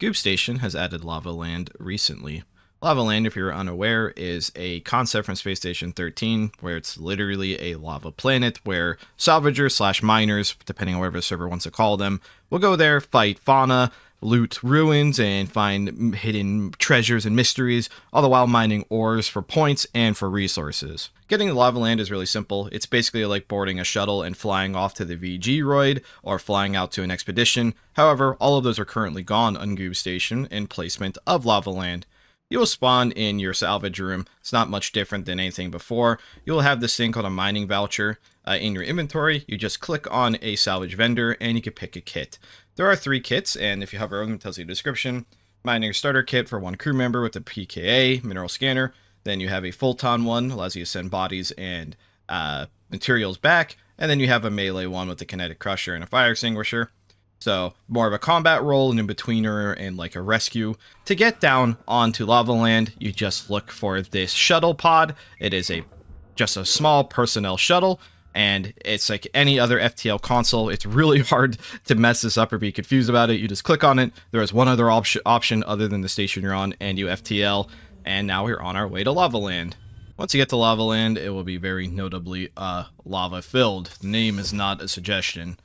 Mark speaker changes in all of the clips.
Speaker 1: Goob Station has added Lavaland recently. Lavaland, if you're unaware, is a concept from Space Station 13 where it's literally a lava planet where salvagers slash miners, depending on whatever the server wants to call them, will go there, fight fauna, loot ruins, and find hidden treasures and mysteries, all the while mining ores for points and for resources. Getting to Lavaland is really simple. It's basically like boarding a shuttle and flying off to the VG-roid or flying out to an expedition. However, all of those are currently gone on Goob Station in placement of Lavaland. You will spawn in your salvage room. It's not much different than anything before. You'll have this thing called a mining voucher in your inventory. You just click on a salvage vendor and you can pick a kit. There are 3 kits, and if you hover over them, it tells you the description. Mining starter kit for 1 crew member with a PKA, mineral scanner. Then you have a full-ton one, allows you to send bodies and materials back. And then you have a melee one with a kinetic crusher and a fire extinguisher. So more of a combat role, an in-betweener, and like a rescue. To get down onto Lavaland, you just look for this shuttle pod. It is just a small personnel shuttle, and it's like any other FTL console. It's really hard to mess this up or be confused about it. You just click on it. There is one other option other than the station you're on, and you FTL, and now we're on our way to Lavaland. Once you get to Lavaland, it will be very notably lava-filled. The name is not a suggestion.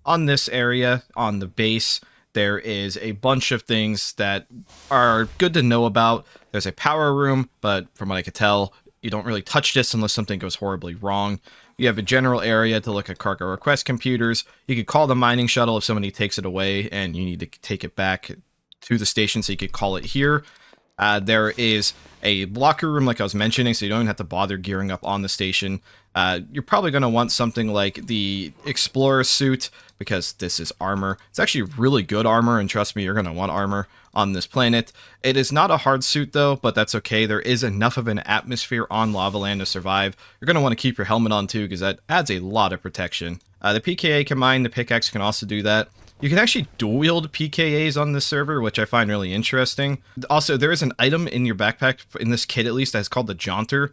Speaker 1: On this area, on the base, there is a bunch of things that are good to know about. There's a power room, but from what I could tell, you don't really touch this unless something goes horribly wrong. You have a general area to look at cargo request computers. You could call the mining shuttle if somebody takes it away and you need to take it back to the station, so you could call it here. There is a locker room like I was mentioning, so you don't even have to bother gearing up on the station. You're probably going to want something like the Explorer suit, because this is armor. It's actually really good armor, and trust me, you're going to want armor on this planet. It is not a hard suit though, but that's okay. There is enough of an atmosphere on Lavaland to survive. You're going to want to keep your helmet on too, because that adds a lot of protection. The PKA can mine, the pickaxe can also do that. You can actually dual wield PKAs on this server, which I find really interesting. Also, there is an item in your backpack, in this kit at least, that's called the Jaunter.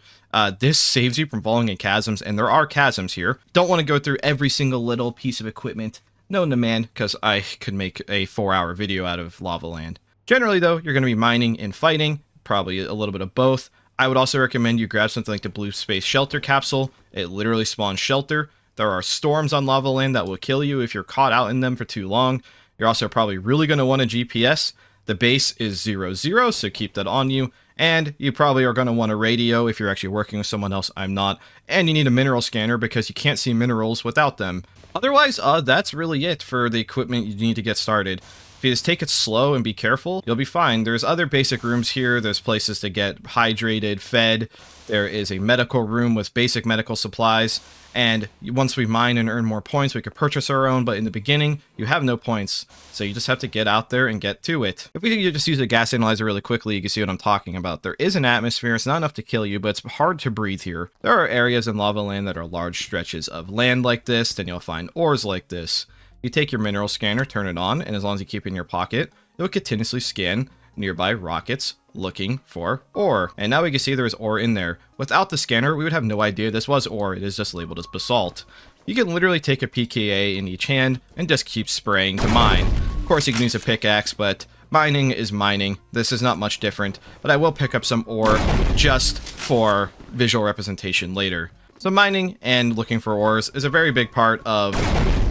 Speaker 1: This saves you from falling in chasms, and there are chasms here. Don't want to go through every single little piece of equipment known to man, because I could make a 4-hour video out of Lavaland. Generally, though, you're going to be mining and fighting, probably a little bit of both. I would also recommend you grab something like the Blue Space Shelter Capsule. It literally spawns shelter. There are storms on Lavaland that will kill you if you're caught out in them for too long. You're also probably really going to want a GPS. The base is 0-0, so keep that on you. And you probably are going to want a radio if you're actually working with someone else. I'm not. And you need a mineral scanner because you can't see minerals without them. Otherwise, that's really it for the equipment you need to get started. If you just take it slow and be careful, you'll be fine. There's other basic rooms here. There's places to get hydrated, fed. There is a medical room with basic medical supplies. And once we mine and earn more points, we could purchase our own. But in the beginning, you have no points. So you just have to get out there and get to it. If we just use a gas analyzer really quickly, you can see what I'm talking about. There is an atmosphere. It's not enough to kill you, but it's hard to breathe here. There are areas in Lavaland that are large stretches of land like this. Then you'll find ores like this. You take your mineral scanner, turn it on, and as long as you keep it in your pocket, it'll continuously scan nearby rockets looking for ore. And now we can see there's ore in there. Without the scanner, we would have no idea this was ore. It is just labeled as basalt. You can literally take a PKA in each hand and just keep spraying to mine. Of course, you can use a pickaxe, but mining is mining. This is not much different, but I will pick up some ore just for visual representation later. So mining and looking for ores is a very big part of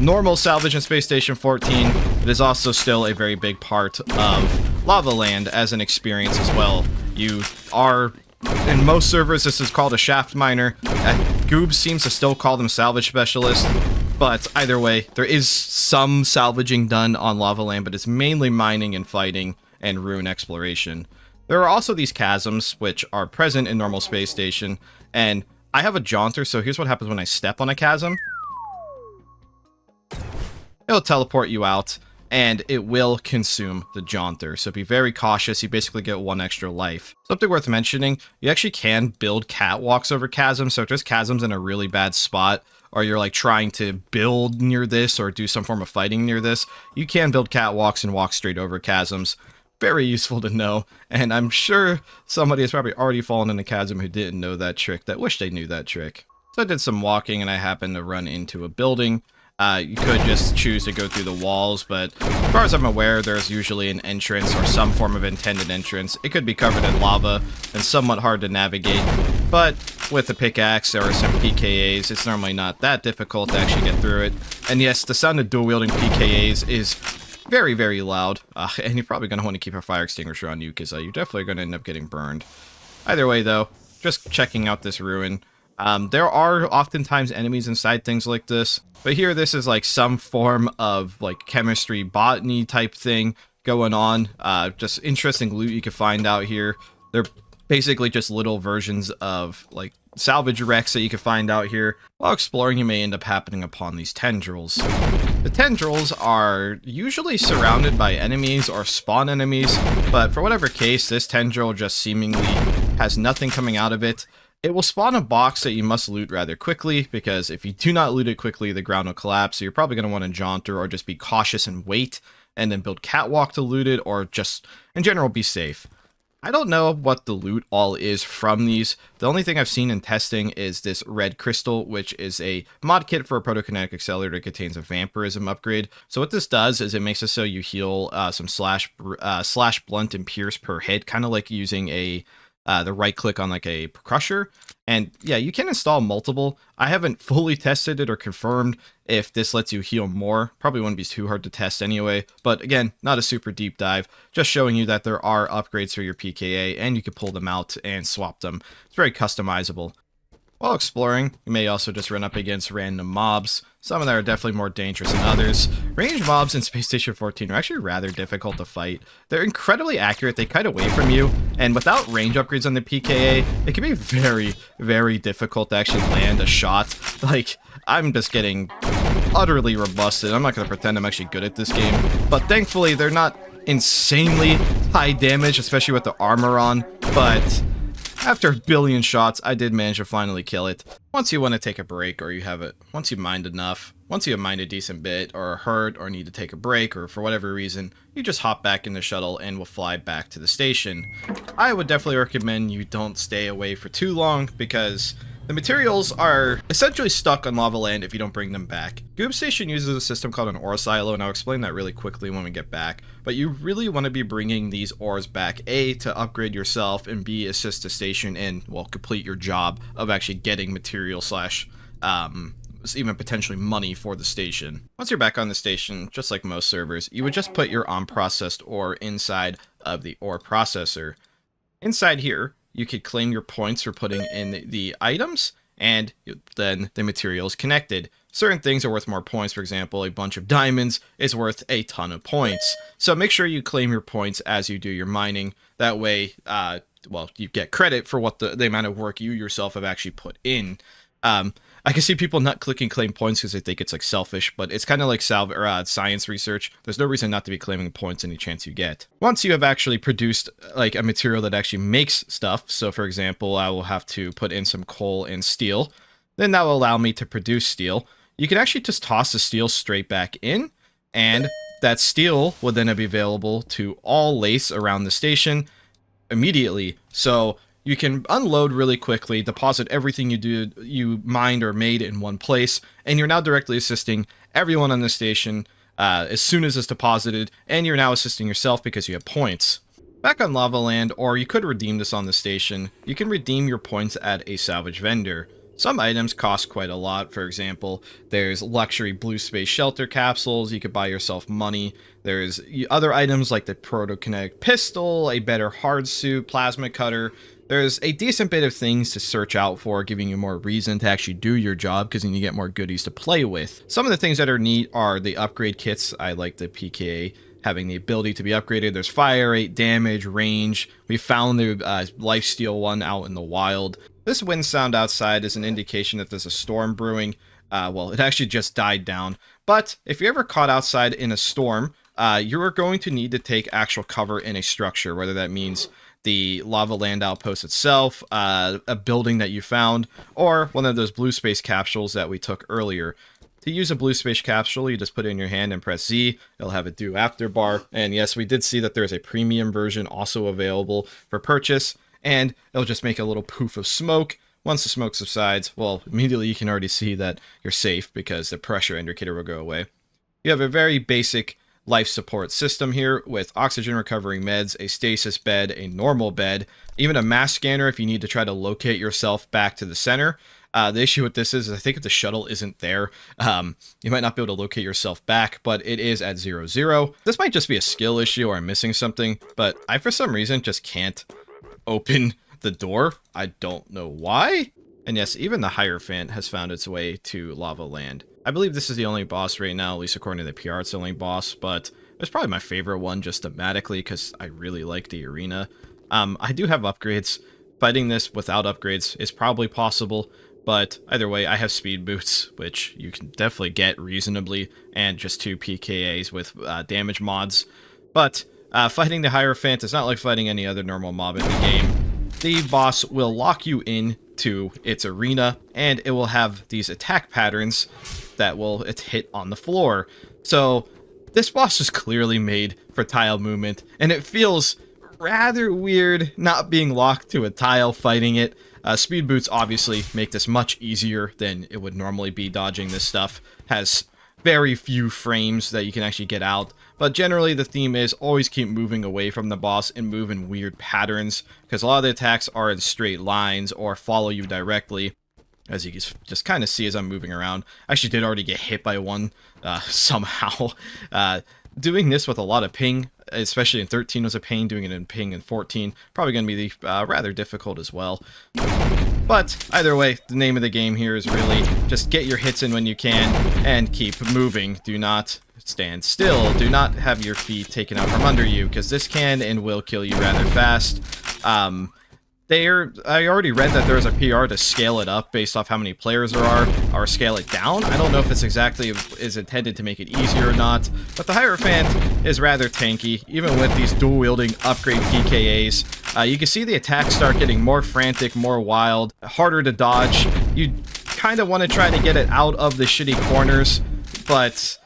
Speaker 1: normal salvage in Space Station 14. It is also still a very big part of Lavaland as an experience as well. You are, in most servers, this is called a shaft miner. Goob seems to still call them salvage specialists, but either way, there is some salvaging done on Lavaland, but it's mainly mining and fighting and ruin exploration. There are also these chasms, which are present in normal Space Station, and I have a Jaunter, so here's what happens when I step on a chasm. It'll teleport you out, and it will consume the Jaunter, so be very cautious. You basically get 1 extra life. Something worth mentioning, you actually can build catwalks over chasms, so if there's chasms in a really bad spot, or you're like trying to build near this or do some form of fighting near this, you can build catwalks and walk straight over chasms. Very useful to know, and I'm sure somebody has probably already fallen in a chasm who didn't know that trick, that wished they knew that trick. So I did some walking and I happened to run into a building. You could just choose to go through the walls, but as far as I'm aware, there's usually an entrance or some form of intended entrance. It could be covered in lava and somewhat hard to navigate, but with a pickaxe or some PKAs, it's normally not that difficult to actually get through it. And yes, the sound of dual-wielding PKAs is very, very loud, and you're probably going to want to keep a fire extinguisher on you, because you're definitely going to end up getting burned. Either way, though, just checking out this ruin. There are oftentimes enemies inside things like this, but here this is like some form of like chemistry, botany type thing going on. Just interesting loot you can find out here. They're basically just little versions of like salvage wrecks that you can find out here. While exploring, you may end up happening upon these tendrils. The tendrils are usually surrounded by enemies or spawn enemies, but for whatever case, this tendril just seemingly has nothing coming out of it. It will spawn a box that you must loot rather quickly, because if you do not loot it quickly, the ground will collapse, so you're probably going to want to jaunter or just be cautious and wait, and then build catwalk to loot it, or just, in general, be safe. I don't know what the loot all is from these. The only thing I've seen in testing is this red crystal, which is a mod kit for a protokinetic accelerator that contains a vampirism upgrade. So what this does is it makes it so you heal some slash blunt and pierce per hit, kind of like using a the right click on like a crusher. And yeah, you can install multiple. I haven't fully tested it or confirmed if this lets you heal more. Probably wouldn't be too hard to test anyway, but again, not a super deep dive, just showing you that there are upgrades for your PKA and you can pull them out and swap them. It's very customizable. While exploring, you may also just run up against random mobs. Some of them are definitely more dangerous than others. Ranged mobs in Space Station 14 are actually rather difficult to fight. They're incredibly accurate, they kite away from you, and without range upgrades on the PKA, it can be very, very difficult to actually land a shot. Like, I'm just getting utterly robusted. I'm not going to pretend I'm actually good at this game, but thankfully they're not insanely high damage, especially with the armor on, but after a billion shots, I did manage to finally kill it. Once you want to take a break, or once you mined enough, once you have mined a decent bit, or are hurt, or need to take a break, or for whatever reason, you just hop back in the shuttle and will fly back to the station. I would definitely recommend you don't stay away for too long, because the materials are essentially stuck on Lavaland if you don't bring them back. Goob Station uses a system called an ore silo, and I'll explain that really quickly when we get back. But you really want to be bringing these ores back, A, to upgrade yourself, and B, assist the station and, well, complete your job of actually getting material slash, even potentially money for the station. Once you're back on the station, just like most servers, you would just put your unprocessed ore inside of the ore processor. Inside here, you could claim your points for putting in the items, and then the material is connected. Certain things are worth more points. For example, a bunch of diamonds is worth a ton of points. So make sure you claim your points as you do your mining. That way, well, you get credit for what the amount of work you yourself have actually put in. I can see people not clicking claim points because they think it's like selfish, but it's kind of like science research. There's no reason not to be claiming points any chance you get. Once you have actually produced like a material that actually makes stuff, so for example, I will have to put in some coal and steel, then that will allow me to produce steel. You can actually just toss the steel straight back in, and that steel will then be available to all lace around the station immediately. So you can unload really quickly, deposit everything you mined or made in one place, and you're now directly assisting everyone on the station as soon as it's deposited, and you're now assisting yourself because you have points. Back on Lavaland, or you could redeem this on the station, you can redeem your points at a salvage vendor. Some items cost quite a lot. For example, there's luxury blue space shelter capsules, you could buy yourself money. There's other items like the protokinetic pistol, a better hard suit, plasma cutter. There's a decent bit of things to search out for, giving you more reason to actually do your job, because then you get more goodies to play with. Some of the things that are neat are the upgrade kits. I like the PKA having the ability to be upgraded. There's fire rate, damage, range. We found the lifesteal one out in the wild. This wind sound outside is an indication that there's a storm brewing. Well, it actually just died down. But if you're ever caught outside in a storm, you're going to need to take actual cover in a structure, whether that means the Lavaland outpost itself, a building that you found, or one of those blue space capsules that we took earlier. To use a blue space capsule, you just put it in your hand and press Z. It'll have a do after bar. And yes, we did see that there's a premium version also available for purchase, and it'll just make a little poof of smoke. Once the smoke subsides, well, immediately you can already see that you're safe because the pressure indicator will go away. You have a very basic life support system here with oxygen recovering meds, a stasis bed, a normal bed, even a mass scanner if you need to try to locate yourself back to the center. The issue with this is I think if the shuttle isn't there, you might not be able to locate yourself back, but it is at 0-0. This might just be a skill issue or I'm missing something, but I for some reason just can't open the door. I don't know why. And yes, even the Hierophant has found its way to Lavaland. I believe this is the only boss right now, at least according to the PR, it's the only boss, but it's probably my favorite one just thematically because I really like the arena. I do have upgrades. Fighting this without upgrades is probably possible, but either way, I have speed boots, which you can definitely get reasonably, and just 2 PKAs with damage mods. But fighting the Hierophant is not like fighting any other normal mob in the game. The boss will lock you in to its arena, and it will have these attack patterns that will hit on the floor. So this boss is clearly made for tile movement, and it feels rather weird not being locked to a tile fighting it. Speed boots obviously make this much easier than it would normally be dodging this stuff. Has very few frames that you can actually get out, but generally the theme is always keep moving away from the boss and move in weird patterns, because a lot of the attacks are in straight lines or follow you directly, as you can just kind of see as I'm moving around. I actually did already get hit by one somehow. Doing this with a lot of ping, especially in 13 was a pain, doing it in ping in 14, probably going to be rather difficult as well. But either way, the name of the game here is really just get your hits in when you can and keep moving. Do not stand still. Do not have your feet taken out from under you, because this can and will kill you rather fast. I already read that there's a PR to scale it up based off how many players there are, or scale it down. I don't know if it's exactly is intended to make it easier or not, but the Hierophant is rather tanky, even with these dual-wielding upgrade PKAs. You can see the attacks start getting more frantic, more wild, harder to dodge. You kind of want to try to get it out of the shitty corners, but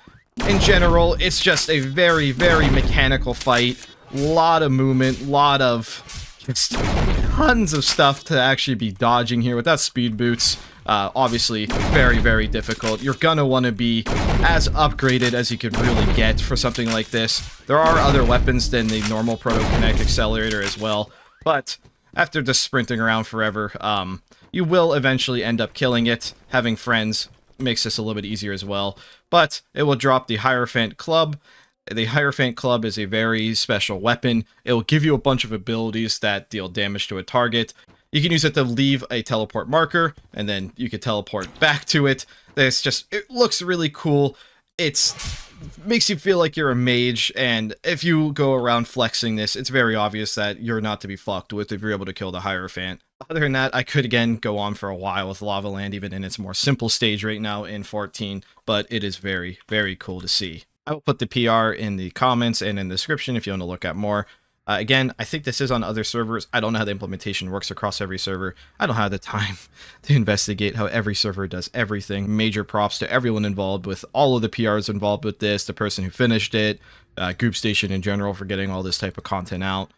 Speaker 1: in general, it's just a very, very mechanical fight. Lot of movement, lot of just tons of stuff to actually be dodging here without speed boots. Obviously, very, very difficult. You're gonna want to be as upgraded as you could really get for something like this. There are other weapons than the normal Proto-Kinetic Accelerator as well, but after just sprinting around forever, you will eventually end up killing it. Having friends makes this a little bit easier as well, but it will drop the Hierophant Club. The Hierophant Club is a very special weapon. It will give you a bunch of abilities that deal damage to a target. You can use it to leave a teleport marker, and then you can teleport back to it. It looks really cool. It makes you feel like you're a mage, and if you go around flexing this, it's very obvious that you're not to be fucked with if you're able to kill the Hierophant. Other than that, I could again go on for a while with Lavaland, even in its more simple stage right now in 14, but it is very, very cool to see. I will put the PR in the comments and in the description if you want to look at more. Again, I think this is on other servers. I don't know how the implementation works across every server. I don't have the time to investigate how every server does everything. Major props to everyone involved with all of the PRs involved with this, the person who finished it, Goob Station in general for getting all this type of content out.